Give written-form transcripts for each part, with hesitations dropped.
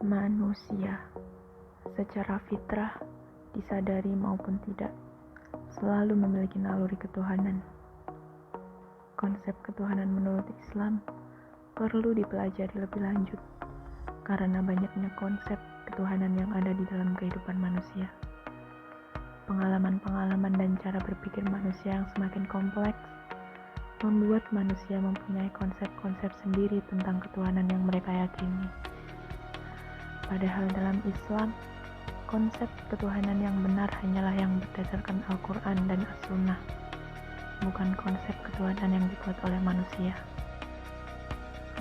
Manusia, secara fitrah, disadari maupun tidak, selalu memiliki naluri ketuhanan. Konsep ketuhanan menurut Islam perlu dipelajari lebih lanjut, karena banyaknya konsep ketuhanan yang ada di dalam kehidupan manusia. Pengalaman-pengalaman dan cara berpikir manusia yang semakin kompleks membuat manusia mempunyai konsep-konsep sendiri tentang ketuhanan yang mereka yakini. Padahal dalam Islam, konsep ketuhanan yang benar hanyalah yang berdasarkan Al-Quran dan As-Sunnah, bukan konsep ketuhanan yang dibuat oleh manusia.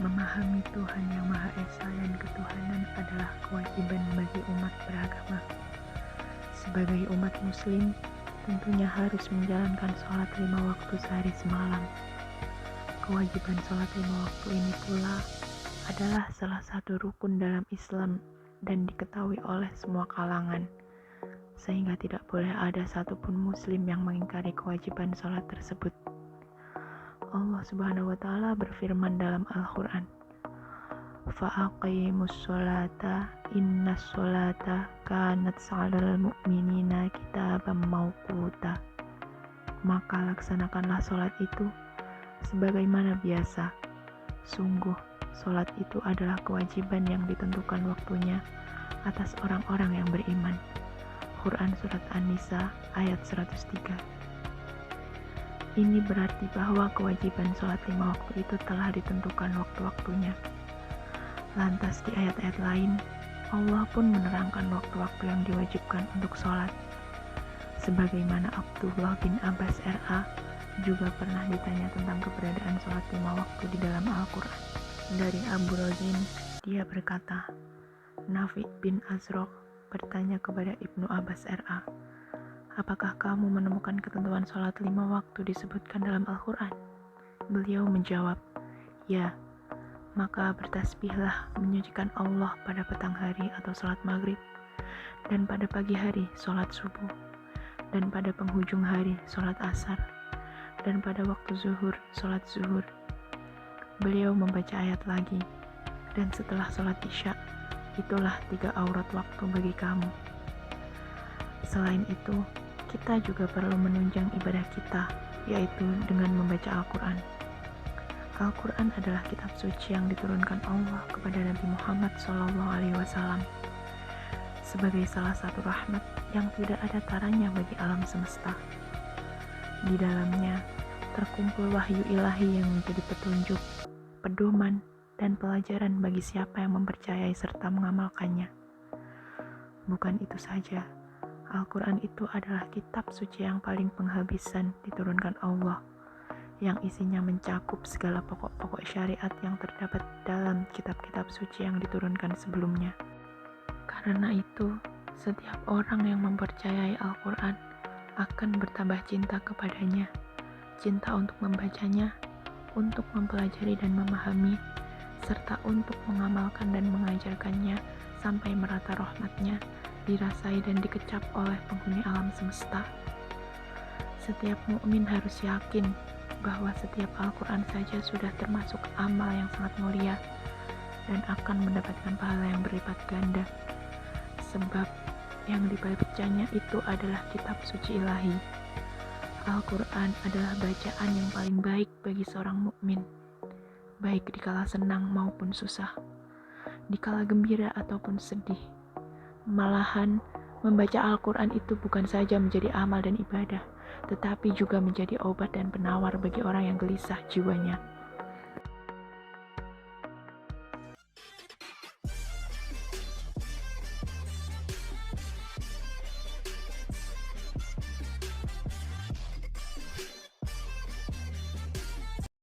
Memahami Tuhan yang Maha Esa dan ketuhanan adalah kewajiban bagi umat beragama. Sebagai umat muslim, tentunya harus menjalankan sholat 5 waktu sehari semalam. Kewajiban sholat 5 waktu ini pula adalah salah satu rukun dalam Islam dan diketahui oleh semua kalangan, sehingga tidak boleh ada satupun muslim yang mengingkari kewajiban sholat tersebut. Allah Subhanahu wa Ta'ala berfirman dalam Al-Quran, "Fa'aqimus sholata innas sholata kanat 'alal mu'minina kitaban mawquta." Maka laksanakanlah sholat itu sebagaimana biasa. Sungguh, sholat itu adalah kewajiban yang ditentukan waktunya atas orang-orang yang beriman. Quran Surat An-Nisa ayat 103. Ini berarti bahwa kewajiban sholat 5 waktu itu telah ditentukan waktu-waktunya. Lantas di ayat-ayat lain, Allah pun menerangkan waktu-waktu yang diwajibkan untuk sholat. Sebagaimana Abdullah bin Abbas R.A. juga pernah ditanya tentang keberadaan sholat 5 waktu di dalam Al-Quran. Dari Abu Rozin, dia berkata, Nafi bin Azraq bertanya kepada Ibnu Abbas R.A., "Apakah kamu menemukan ketentuan sholat 5 waktu disebutkan dalam Al-Quran?" Beliau menjawab, "Ya, maka bertasbihlah menyucikan Allah pada petang hari atau sholat maghrib, dan pada pagi hari sholat subuh, dan pada penghujung hari sholat asar, dan pada waktu zuhur, sholat zuhur." Beliau membaca ayat lagi, "Dan setelah sholat isya, itulah 3 aurat waktu bagi kamu." Selain itu, kita juga perlu menunjang ibadah kita, yaitu dengan membaca Al-Quran. Al-Quran adalah kitab suci yang diturunkan Allah kepada Nabi Muhammad SAW sebagai salah satu rahmat yang tidak ada taranya bagi alam semesta. Di dalamnya terkumpul wahyu ilahi yang menjadi petunjuk, pedoman, dan pelajaran bagi siapa yang mempercayai serta mengamalkannya. Bukan itu saja, Al-Quran itu adalah kitab suci yang paling penghabisan diturunkan Allah, yang isinya mencakup segala pokok-pokok syariat yang terdapat dalam kitab-kitab suci yang diturunkan sebelumnya. Karena itu, setiap orang yang mempercayai Al-Quran akan bertambah cinta kepadanya, cinta untuk membacanya, untuk mempelajari dan memahami, serta untuk mengamalkan dan mengajarkannya sampai merata rahmatnya dirasai dan dikecap oleh penghuni alam semesta. Setiap mukmin harus yakin bahwa setiap Al-Quran saja sudah termasuk amal yang sangat mulia dan akan mendapatkan pahala yang berlipat ganda, sebab yang dibacanya itu adalah kitab suci ilahi. Al-Quran adalah bacaan yang paling baik bagi seorang mukmin, baik dikala senang maupun susah, dikala gembira ataupun sedih. Malahan, membaca Al-Quran itu bukan saja menjadi amal dan ibadah, tetapi juga menjadi obat dan penawar bagi orang yang gelisah jiwanya.